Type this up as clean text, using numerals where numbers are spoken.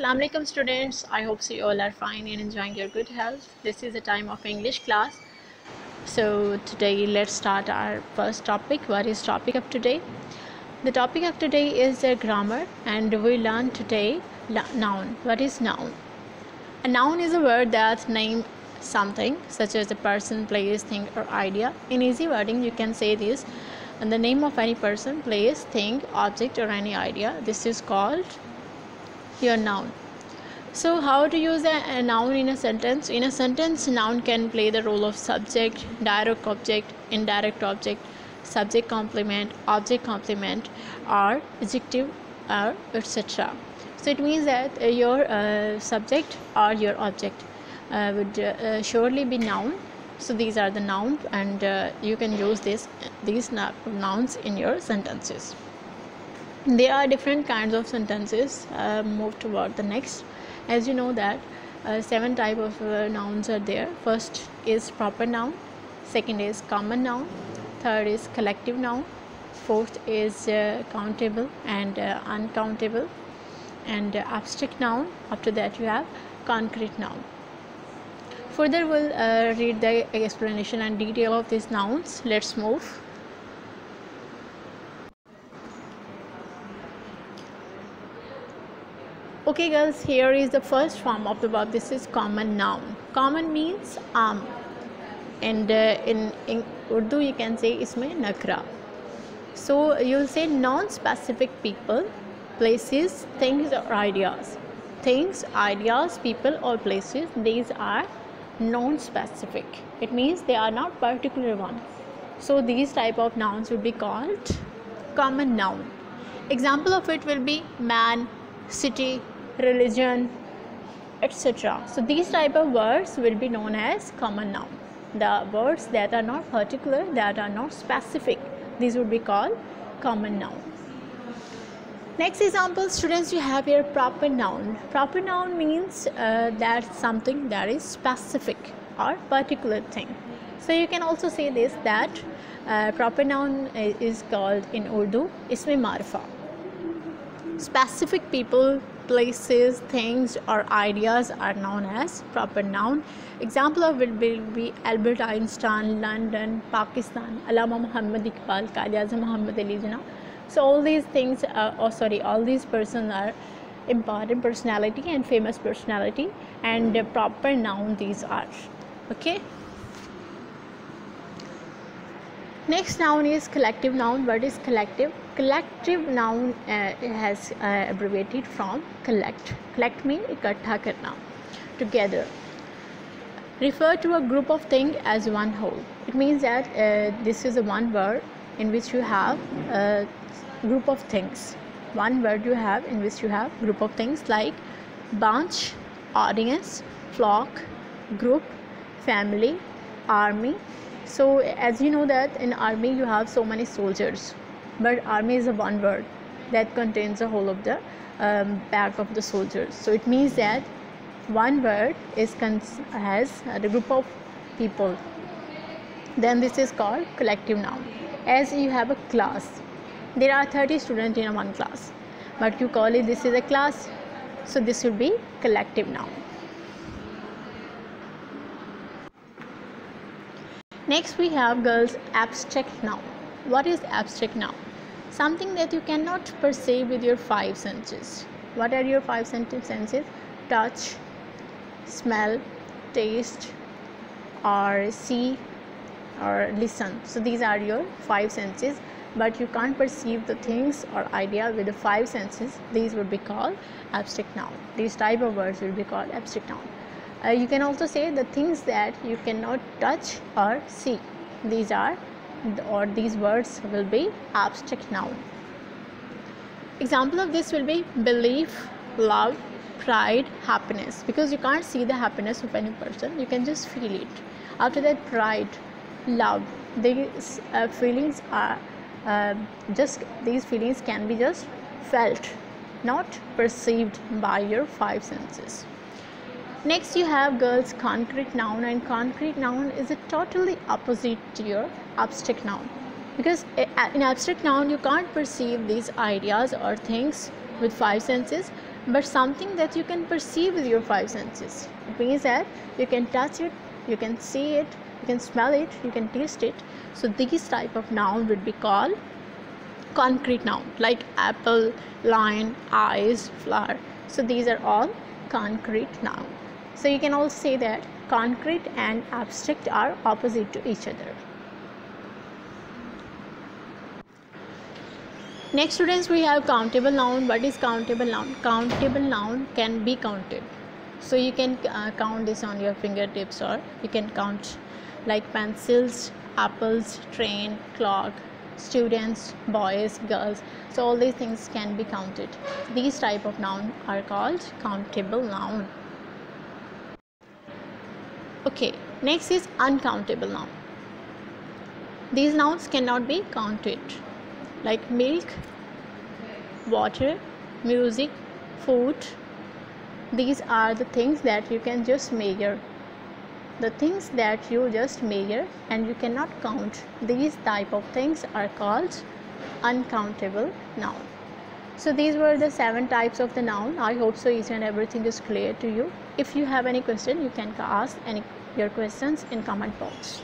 Assalamu alaikum students. I hope you all are fine and enjoying your good health. This is a time of English class. So today let's start our first topic. What is topic of today? The topic of today is grammar, and we learn today noun. What is noun? A noun is a word that names something such as a person, place, thing or idea. In easy wording you can say this, and the name of any person, place, thing, object or any idea. This is called your noun. So how to use a noun in a sentence? In a sentence, noun can play the role of subject, direct object, indirect object, subject complement, object complement, or adjective, or etc. So it means that your subject or your object would surely be noun. So these are the nouns, and you can use these nouns in your sentences. There are different kinds of sentences. Move toward the next. As you know that 7 types of nouns are there. First is proper noun, second is common noun, third is collective noun, fourth is countable and uncountable, and abstract noun. After that you have concrete noun. Further we'll read the explanation and detail of these nouns. Let's move. Okay girls, here is the first form of the verb. This is common noun. Common means and in Urdu you can say isme nakra. So you'll say non-specific people, places, things or ideas. Things, ideas, people or places, these are non-specific. It means they are not particular one. So these type of nouns would be called common noun. Example of it will be man, city, religion, etc. So these type of words will be known as common noun. The words that are not particular, that are not specific, these would be called common noun. Next example, students, you have here proper noun. Proper noun means that something that is specific or particular thing. So you can also say this, that proper noun is called in Urdu isme marifa. Specific people, places, things or ideas are known as proper noun. Example of it will be Albert Einstein, London, Pakistan, Allama Muhammad Iqbal, Qazi Muhammad Ali Jinnah. So all these things all these persons are important personality and famous personality, and proper noun these are. Okay. Next noun is collective noun. What is collective? Collective noun has abbreviated from collect. Collect means ikatha karna, together. Refer to a group of things as one whole. It means that this is a one word in which you have a group of things. One word you have in which you have group of things like bunch, audience, flock, group, family, army. So as you know that in army you have so many soldiers, but army is a one word that contains the whole of the back of the soldiers. So it means that one word has the group of people. Then this is called collective noun. As you have a class, there are 30 students in one class, but you call it this is a class, so this would be collective noun. Next we have girls abstract noun. What is abstract noun? Something that you cannot perceive with your 5 senses. What are your 5 senses? Touch, smell, taste, or see, or listen. So these are your 5 senses, but you can't perceive the things or idea with the 5 senses. These would be called abstract noun. These type of words will be called abstract noun. You can also say the things that you cannot touch or see. These words will be abstract noun. Example of this will be belief, love, pride, happiness. Because you can't see the happiness of any person, you can just feel it. After that, pride, love. These feelings are these feelings can be just felt, not perceived by your 5 senses. Next you have girls concrete noun, and concrete noun is a totally opposite to your abstract noun, because in abstract noun you can't perceive these ideas or things with 5 senses, but something that you can perceive with your five senses. It means that you can touch it, you can see it, you can smell it, you can taste it. So these type of noun would be called concrete noun, like apple, lion, eyes, flower. So these are all concrete noun. So you can also say that concrete and abstract are opposite to each other. Next, students, we have countable noun. What is countable noun? Countable noun can be counted. So you can count this on your fingertips, or you can count like pencils, apples, train, clock, students, boys, girls. So all these things can be counted. These type of noun are called countable noun. Okay, next is uncountable noun. These nouns cannot be counted, like milk, water, music, food. These are the things that you can just measure. The things that you just measure and you cannot count, these type of things are called uncountable noun. So these were the 7 types of the noun. I hope so each and everything is clear to you. If you have any question, you can ask your questions in comment box.